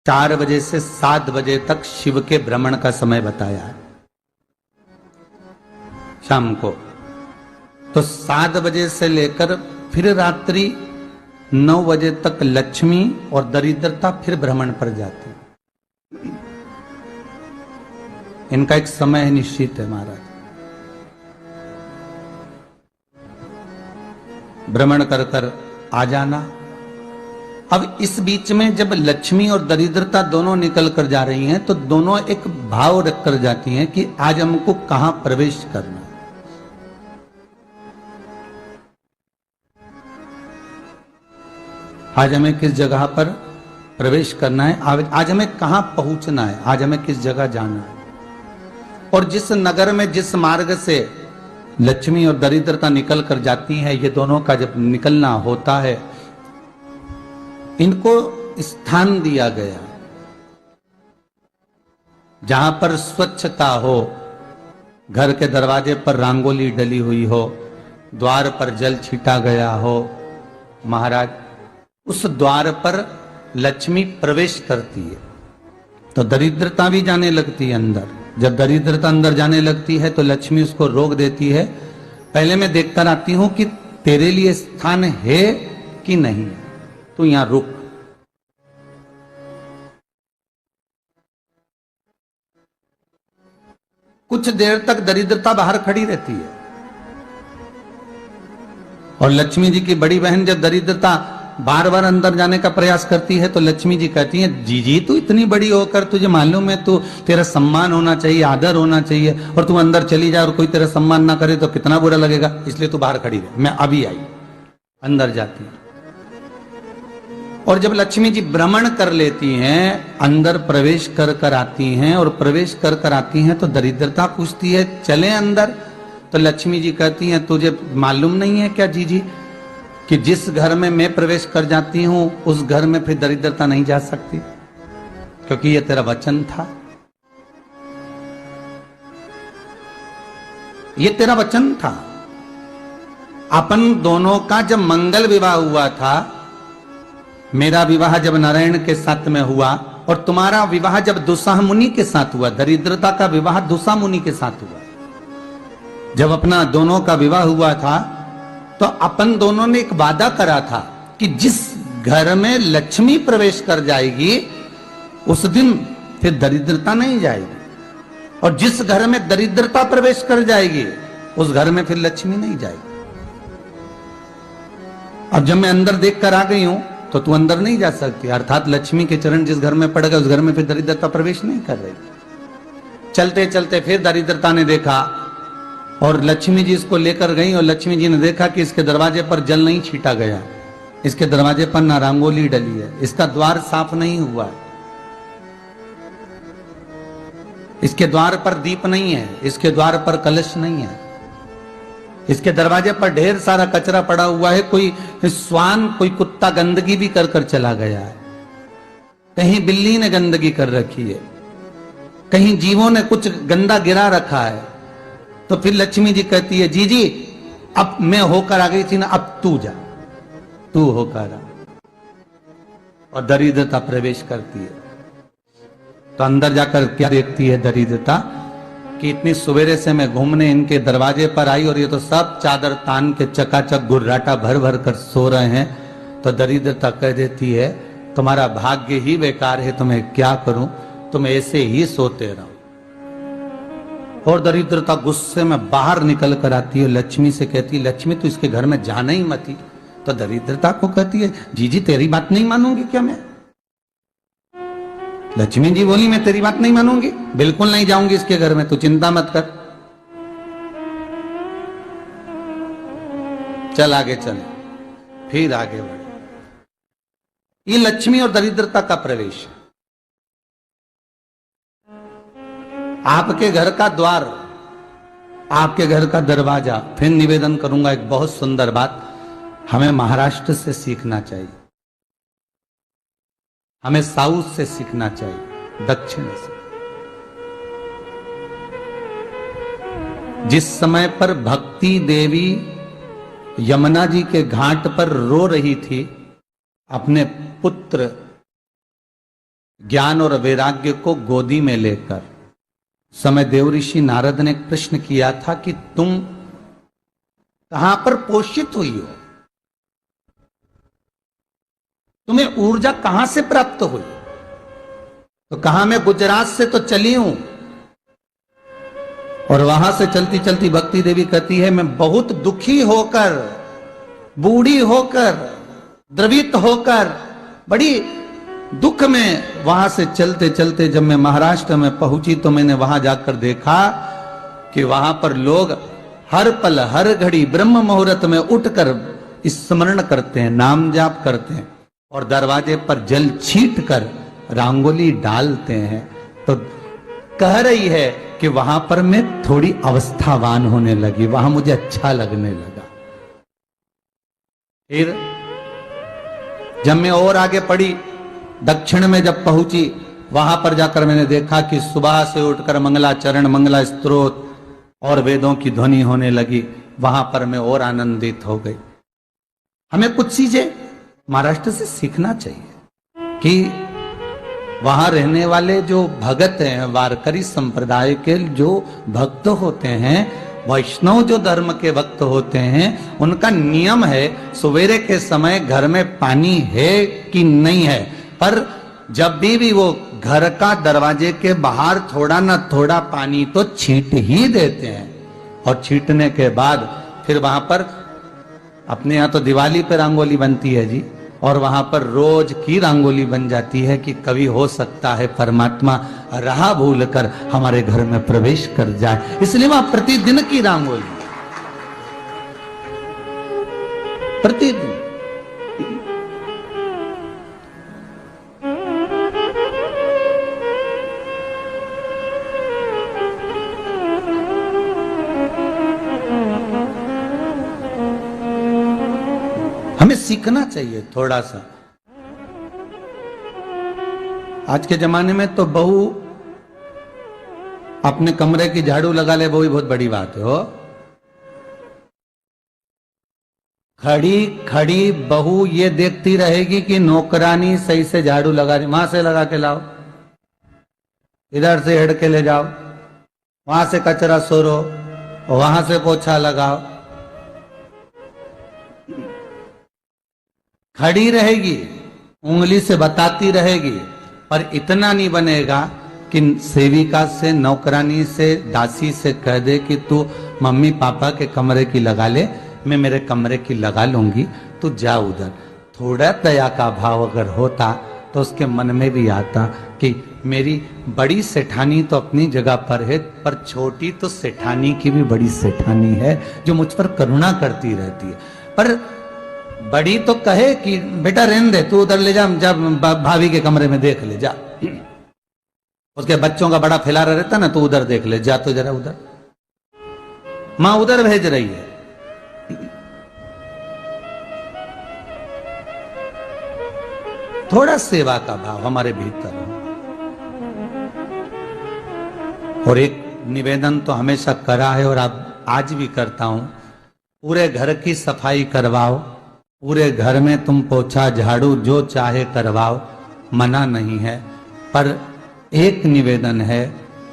4 बजे से 7 बजे तक शिव के भ्रमण का समय बताया है शाम को। तो 7 बजे से लेकर फिर रात्रि 9 बजे तक लक्ष्मी और दरिद्रता फिर भ्रमण पर जाती। इनका एक समय निश्चित है महाराज। भ्रमण कर कर आ जाना। अब इस बीच में जब लक्ष्मी और दरिद्रता दोनों निकल कर जा रही हैं तो दोनों एक भाव रख कर जाती हैं कि आज हमको कहां प्रवेश करना है। आज हमें किस जगह पर प्रवेश करना है, आज हमें कहां पहुंचना है, आज हमें किस जगह जाना है। और जिस नगर में जिस मार्ग से लक्ष्मी और दरिद्रता निकल कर जाती हैं, ये दोनों का जब निकलना होता है, इनको स्थान दिया गया जहां पर स्वच्छता हो, घर के दरवाजे पर रंगोली डली हुई हो, द्वार पर जल छीटा गया हो। महाराज उस द्वार पर लक्ष्मी प्रवेश करती है तो दरिद्रता भी जाने लगती है अंदर। जब दरिद्रता अंदर जाने लगती है तो लक्ष्मी उसको रोक देती है, पहले मैं देखकर आती हूं कि तेरे लिए स्थान है कि नहीं, तू यहां रुक। कुछ देर तक दरिद्रता बाहर खड़ी रहती है और लक्ष्मी जी की बड़ी बहन जब दरिद्रता बार बार अंदर जाने का प्रयास करती है तो लक्ष्मी जी कहती हैं, जीजी तू इतनी बड़ी होकर तुझे मालूम है तू तेरा सम्मान होना चाहिए, आदर होना चाहिए, और तू अंदर चली जाए और कोई तेरा सम्मान ना करे तो कितना बुरा लगेगा, इसलिए तू बाहर खड़ी रहे, मैं अभी आई। अंदर जाती है और जब लक्ष्मी जी भ्रमण कर लेती हैं, अंदर प्रवेश कर कर आती हैं और प्रवेश कर कर आती हैं तो दरिद्रता पूछती है चले अंदर। तो लक्ष्मी जी कहती हैं, तुझे मालूम नहीं है क्या जीजी कि जिस घर में मैं प्रवेश कर जाती हूं उस घर में फिर दरिद्रता नहीं जा सकती, क्योंकि यह तेरा वचन था, ये तेरा वचन था। अपन दोनों का जब मंगल विवाह हुआ था, मेरा विवाह जब नारायण के साथ में हुआ और तुम्हारा विवाह जब दुस्साह मुनि के साथ हुआ, दरिद्रता का विवाह दुस्साह मुनि के साथ हुआ, जब अपना दोनों का विवाह हुआ था तो अपन दोनों ने एक वादा करा था कि जिस घर में लक्ष्मी प्रवेश कर जाएगी उस दिन फिर दरिद्रता नहीं जाएगी, और जिस घर में दरिद्रता प्रवेश कर जाएगी उस घर में फिर लक्ष्मी नहीं जाएगी। अब जब मैं अंदर देख कर आ गई हूं तो तू अंदर नहीं जा सकती, अर्थात लक्ष्मी के चरण जिस घर में पड़ गए उस घर में फिर दरिद्रता प्रवेश नहीं कर रही। चलते चलते फिर दरिद्रता ने देखा और लक्ष्मी जी इसको लेकर गई और लक्ष्मी जी ने देखा कि इसके दरवाजे पर जल नहीं छीटा गया, इसके दरवाजे पर ना रंगोली डली है, इसका द्वार साफ नहीं हुआ है, इसके द्वार पर दीप नहीं है, इसके द्वार पर कलश नहीं है, इसके दरवाजे पर ढेर सारा कचरा पड़ा हुआ है, कोई स्वान कोई कुत्ता गंदगी भी कर कर चला गया है, कहीं बिल्ली ने गंदगी कर रखी है, कहीं जीवों ने कुछ गंदा गिरा रखा है। तो फिर लक्ष्मी जी कहती है, जीजी अब मैं होकर आ गई थी ना, अब तू जा, तू होकर आ। और दरिद्रता प्रवेश करती है तो अंदर जाकर क्या देखती है दरिद्रता कि इतनी सवेरे से मैं घूमने इनके दरवाजे पर आई और ये तो सब चादर तान के चकाचक गुर्राटा भर भर कर सो रहे हैं। तो दरिद्रता कह देती है, तुम्हारा भाग्य ही बेकार है, तुम्हें क्या करूं, तुम ऐसे ही सोते रहो। और दरिद्रता गुस्से में बाहर निकल कर आती है, लक्ष्मी से कहती है, लक्ष्मी तू इसके घर में जाना ही मत। तो दरिद्रता को कहती है, जीजी तेरी बात नहीं मानूंगी क्या मैं? लक्ष्मी जी बोली, मैं तेरी बात नहीं मानूंगी, बिल्कुल नहीं जाऊंगी इसके घर में, तू चिंता मत कर, चल आगे चले। फिर आगे बढ़े। ये लक्ष्मी और दरिद्रता का प्रवेश है। आपके घर का द्वार, आपके घर का दरवाजा। फिर निवेदन करूंगा एक बहुत सुंदर बात, हमें महाराष्ट्र से सीखना चाहिए, हमें साउथ से सीखना चाहिए, दक्षिण से। जिस समय पर भक्ति देवी यमुना जी के घाट पर रो रही थी अपने पुत्र ज्ञान और वैराग्य को गोदी में लेकर समय देव ऋषि नारद ने प्रश्न किया था कि तुम कहां पर पोषित हुई हो, तुम्हें ऊर्जा कहां से प्राप्त हुई? तो कहा मैं गुजरात से तो चली हूं। और वहां से चलती चलती भक्ति देवी कहती है मैं बहुत दुखी होकर, बूढ़ी होकर, द्रवित होकर, बड़ी दुख में वहां से चलते चलते जब मैं महाराष्ट्र में पहुंची तो मैंने वहां जाकर देखा कि वहां पर लोग हर पल हर घड़ी ब्रह्म मुहूर्त में उठकर स्मरण करते हैं, नाम जाप करते हैं और दरवाजे पर जल छीट कर रंगोली डालते हैं। तो कह रही है कि वहां पर मैं थोड़ी अवस्थावान होने लगी, वहां मुझे अच्छा लगने लगा। फिर जब मैं और आगे पढ़ी, दक्षिण में जब पहुंची, वहां पर जाकर मैंने देखा कि सुबह से उठकर मंगलाचरण, मंगला स्तोत्र और वेदों की ध्वनि होने लगी। वहां पर मैं और आनंदित हो गई। हमें कुछ चीजें महाराष्ट्र से सीखना चाहिए कि वहां रहने वाले जो भगत हैं, वारकरी संप्रदाय के जो भक्त होते हैं, वैष्णव जो धर्म के भक्त होते हैं, उनका नियम है सवेरे के समय घर में पानी है कि नहीं है, पर जब भी वो घर का दरवाजे के बाहर थोड़ा ना थोड़ा पानी तो छींट ही देते हैं। और छींटने के बाद फिर वहां पर अपने यहाँ तो दिवाली पे रंगोली बनती है जी, और वहां पर रोज की रंगोली बन जाती है कि कभी हो सकता है परमात्मा राह भूल कर हमारे घर में प्रवेश कर जाए, इसलिए वहां प्रतिदिन की रंगोली, प्रतिदिन। हमें सीखना चाहिए थोड़ा सा। आज के जमाने में तो बहू अपने कमरे की झाड़ू लगा ले, वो ही बहुत बड़ी बात है। हो खड़ी खड़ी बहू ये देखती रहेगी कि नौकरानी सही से झाड़ू लगा रही, वहां से लगा के लाओ, इधर से हेड़ के ले जाओ, वहां से कचरा सोरो, वहां से पोछा लगाओ। खड़ी रहेगी, उंगली से बताती रहेगी, पर इतना नहीं बनेगा कि सेविका से, नौकरानी से, दासी से कह दे कि तू मम्मी पापा के कमरे की लगा ले, मैं मेरे कमरे की लगा लूंगी, तू जा उधर। थोड़ा दया का भाव अगर होता तो उसके मन में भी आता कि मेरी बड़ी सेठानी तो अपनी जगह पर है, पर छोटी तो सेठानी की भी बड़ी सेठानी है जो मुझ पर करुणा करती रहती है। पर बड़ी तो कहे कि बेटा रहने दे, तू उधर ले जा, जब भाभी के कमरे में देख ले जा, उसके बच्चों का बड़ा फैलारा रहता ना, तू उधर देख ले जा, तो जरा उधर, मां उधर भेज रही है। थोड़ा सेवा का भाव हमारे भीतर हो। और एक निवेदन तो हमेशा करा है और अब आज भी करता हूं, पूरे घर की सफाई करवाओ, पूरे घर में तुम पोछा झाड़ू जो चाहे करवाओ, मना नहीं है। पर एक निवेदन है,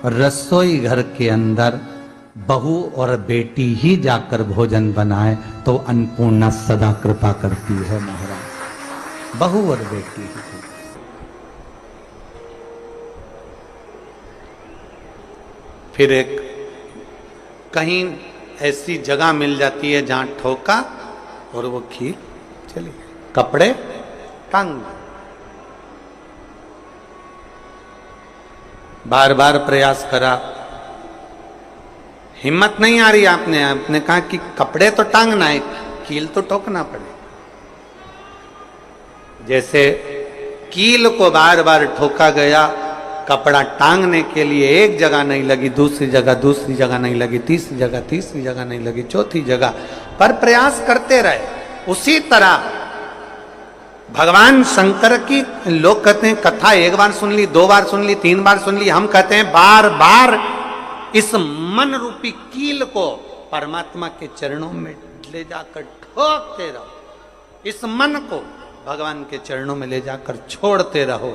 रसोई घर के अंदर बहू और बेटी ही जाकर भोजन बनाए तो अन्नपूर्णा सदा कृपा करती है महाराज, बहू और बेटी ही। फिर एक कहीं ऐसी जगह मिल जाती है जहां ठोका और वो खीर चली, कपड़े टांग, बार बार प्रयास करा, हिम्मत नहीं आ रही। आपने कहा कि कपड़े तो टांगना है, कील तो ठोकना पड़े। जैसे कील को बार बार ठोका गया, कपड़ा टांगने के लिए एक जगह नहीं लगी, दूसरी जगह नहीं लगी, तीसरी जगह नहीं लगी, चौथी जगह पर प्रयास करते रहे। उसी तरह भगवान शंकर की लोग कहते हैं कथा एक बार सुन ली, 2 बार सुन ली, 3 बार सुन ली, हम कहते हैं बार बार इस मन रूपी कील को परमात्मा के चरणों में ले जाकर ठोकते रहो, इस मन को भगवान के चरणों में ले जाकर छोड़ते रहो।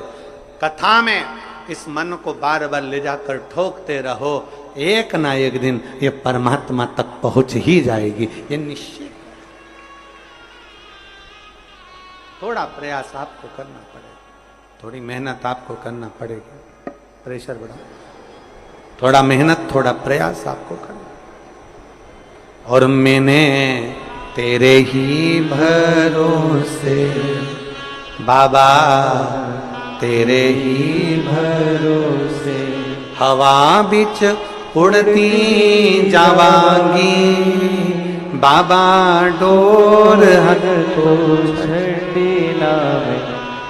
कथा में इस मन को बार बार ले जाकर ठोकते रहो, एक ना एक दिन ये परमात्मा तक पहुंच ही जाएगी, ये निश्चित। थोड़ा प्रयास आपको करना पड़ेगा, थोड़ी मेहनत आपको करना पड़ेगी। प्रेशर बढ़ा, थोड़ा मेहनत, थोड़ा प्रयास आपको करना। और मैंने तेरे ही भरोसे बाबा, तेरे ही भरोसे हवा बिच उड़ती जावांगी बाबा, डोर हट तो छड़ी नाम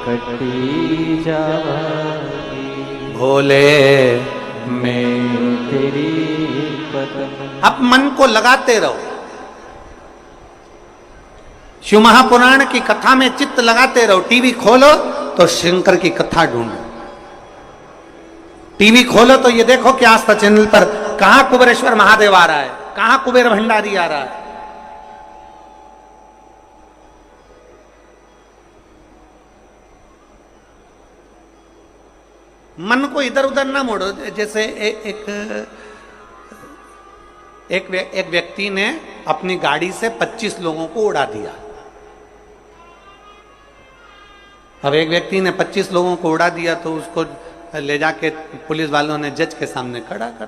कटी जावांगी भोले मैं तेरी कदम। अब मन को लगाते रहो, शिव महापुराण की कथा में चित्त लगाते रहो। टीवी खोलो तो शंकर की कथा ढूंढो, टीवी खोलो तो ये देखो कि आस्था चैनल पर कहां कुबेरेश्वर महादेव आ रहा है, कहां कुबेर भंडारी आ रहा है। मन को इधर उधर ना मोड़ो। जैसे एक व्यक्ति ने अपनी गाड़ी से 25 लोगों को उड़ा दिया। अब एक व्यक्ति ने 25 लोगों को उड़ा दिया तो उसको ले जाके पुलिस वालों ने जज के सामने खड़ा कर।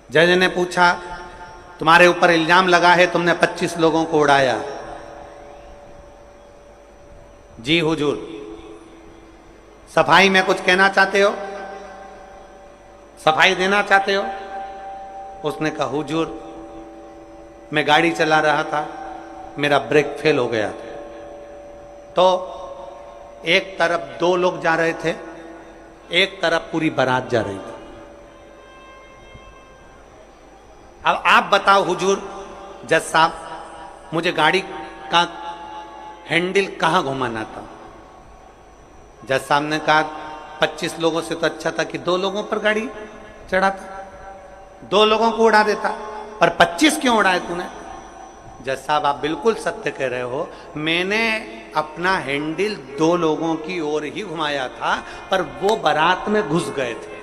जज ने पूछा, तुम्हारे ऊपर इल्जाम लगा है तुमने 25 लोगों को उड़ाया। जी हुजूर, सफाई में कुछ कहना चाहते हो, सफाई देना चाहते हो? उसने कहा, हुजूर मैं गाड़ी चला रहा था, मेरा ब्रेक फेल हो गया था, तो एक तरफ 2 लोग जा रहे थे, एक तरफ पूरी बारात जा रही थी। अब आप बताओ हुजूर, जज साहब, मुझे गाड़ी का हैंडल कहां घुमाना था? जज साहब ने कहा, 25 लोगों से तो अच्छा था कि 2 लोगों पर गाड़ी चढ़ाता, 2 लोगों को उड़ा देता, पर 25 क्यों उड़ाए तूने? जज साहब, आप बिल्कुल सत्य कह रहे हो, मैंने अपना हैंडल 2 लोगों की ओर ही घुमाया था, पर वो बारात में घुस गए थे।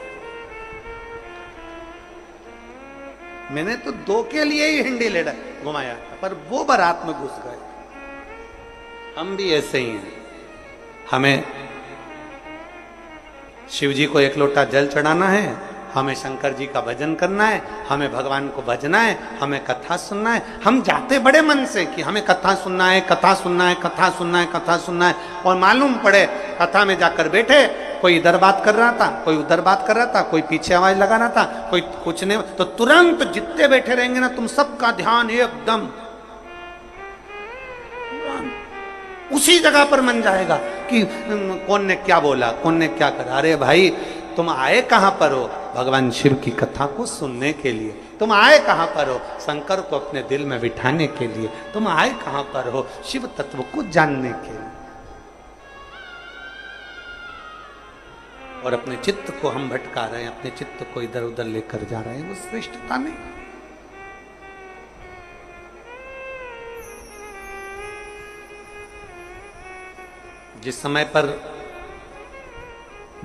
मैंने तो 2 के लिए ही हैंडल घुमाया था, पर वो बारात में घुस गए। हम भी ऐसे ही हैं। हमें शिव जी को 1 लोटा जल चढ़ाना है, हमें शंकर जी का भजन करना है, हमें भगवान को भजना है, हमें कथा सुनना है। हम जाते बड़े मन से कि हमें कथा सुनना है, कथा सुनना है, कथा सुनना है, कथा सुनना है, और मालूम पड़े कथा में जाकर बैठे, कोई इधर बात कर रहा था, कोई उधर बात कर रहा था, कोई पीछे आवाज लगा रहा था, कोई कुछ नहीं, तो तुरंत जितने बैठे रहेंगे ना, तुम सबका ध्यान एकदम उसी जगह पर मन जाएगा कि कौन ने क्या बोला, कौन ने क्या करा। अरे भाई, तुम आए कहां पर हो? भगवान शिव की कथा को सुनने के लिए। तुम आए कहां पर हो? शंकर को अपने दिल में बिठाने के लिए। तुम आए कहां पर हो? शिव तत्व को जानने के लिए। और अपने चित्त को हम भटका रहे हैं, अपने चित्त को इधर उधर लेकर जा रहे हैं, वो श्रेष्ठता नहीं। जिस समय पर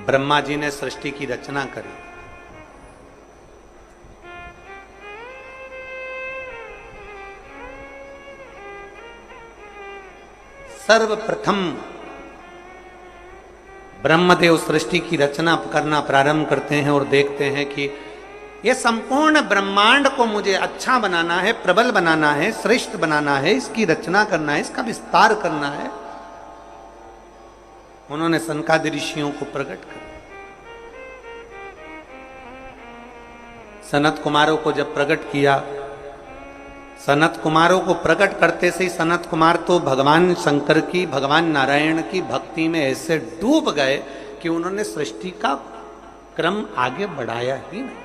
ब्रह्मा जी ने सृष्टि की रचना करी, सर्वप्रथम ब्रह्मदेव सृष्टि की रचना करना प्रारंभ करते हैं और देखते हैं कि यह संपूर्ण ब्रह्मांड को मुझे अच्छा बनाना है, प्रबल बनाना है, श्रेष्ठ बनाना है, इसकी रचना करना है, इसका विस्तार करना है। उन्होंने सनकादि ऋषियों को प्रकट कर, सनत कुमारों को जब प्रकट किया, सनत कुमारों को प्रकट करते से ही सनत कुमार तो भगवान शंकर की, भगवान नारायण की भक्ति में ऐसे डूब गए कि उन्होंने सृष्टि का क्रम आगे बढ़ाया ही नहीं।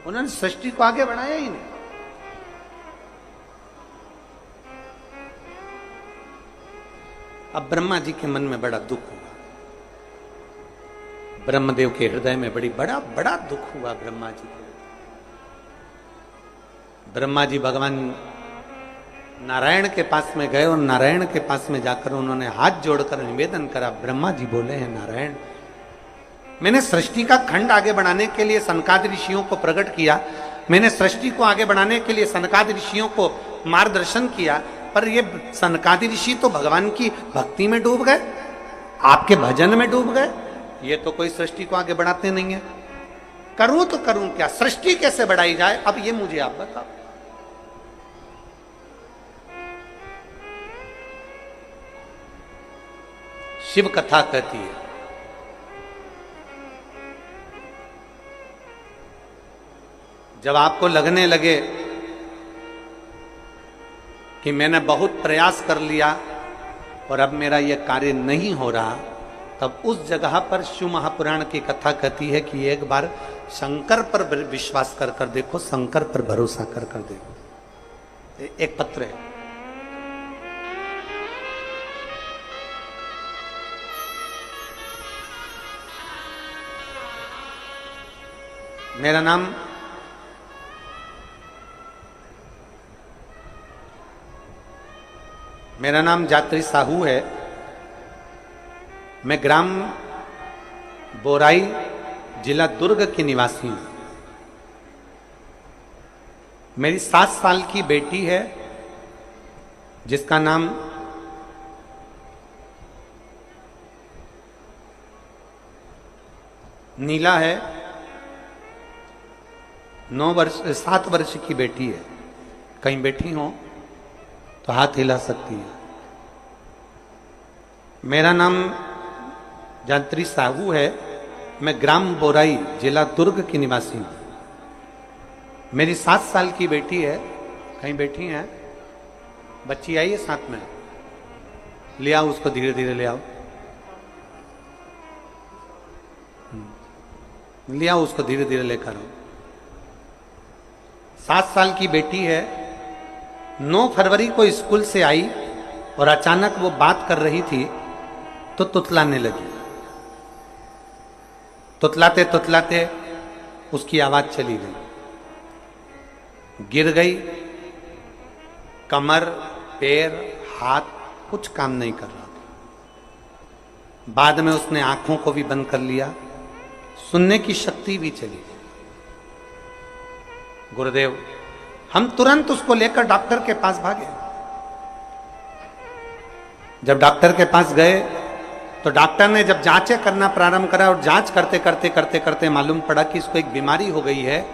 उन्होंने सृष्टि को आगे बढ़ाया ही नहीं। अब ब्रह्मा जी के मन में बड़ा दुख हुआ, ब्रह्मदेव के हृदय में बड़ा दुख हुआ ब्रह्मा जी के। ब्रह्मा जी भगवान नारायण के पास में गए और नारायण के पास में जाकर उन्होंने हाथ जोड़कर निवेदन करा। ब्रह्मा जी बोले हैं, नारायण, मैंने सृष्टि का खंड आगे बढ़ाने के लिए सनकादि ऋषियों को प्रकट किया, मैंने सृष्टि को आगे बढ़ाने के लिए सनकादि ऋषियों को मार्गदर्शन किया, पर ये सनकादि ऋषि तो भगवान की भक्ति में डूब गए, आपके भजन में डूब गए, ये तो कोई सृष्टि को आगे बढ़ाते नहीं है। करूं तो करूं क्या, सृष्टि कैसे बढ़ाई जाए, अब ये मुझे आप बताओ। शिव कथा कहती है, जब आपको लगने लगे कि मैंने बहुत प्रयास कर लिया और अब मेरा यह कार्य नहीं हो रहा, तब उस जगह पर शिव महापुराण की कथा कहती है कि एक बार शंकर पर विश्वास कर देखो, शंकर पर भरोसा कर देखो। एक पत्र है, मेरा नाम जात्री साहू है। मैं ग्राम बोराई, जिला दुर्ग की निवासी हूं। मेरी 7 साल की बेटी है जिसका नाम नीला है। 7 वर्ष की बेटी है। कहीं बैठी हो तो हाथ हिला सकती है। मेरा नाम जात्री साहू है। मैं ग्राम बोराई, जिला दुर्ग की निवासी हूं। मेरी 7 साल की बेटी है। कहीं बैठी है? बच्ची आई है साथ में, ले आओ उसको, धीरे धीरे ले आओ, ले आओ उसको, धीरे धीरे लेकर आओ। 7 साल की बेटी है। 9 फरवरी को स्कूल से आई और अचानक वो बात कर रही थी तो तुतलाने लगी। तुतलाते तुतलाते उसकी आवाज चली गई, गिर गई। कमर, पैर, हाथ कुछ काम नहीं कर रहा था। बाद में उसने आंखों को भी बंद कर लिया, सुनने की शक्ति भी चली गई। गुरुदेव, हम तुरंत उसको लेकर डॉक्टर के पास भागे। जब डॉक्टर के पास गए तो डॉक्टर ने जब जांचें करना प्रारंभ करा और जांच करते करते करते करते मालूम पड़ा कि इसको एक बीमारी हो गई है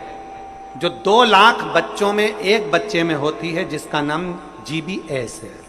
जो 2 लाख बच्चों में एक बच्चे में होती है, जिसका नाम GBS है।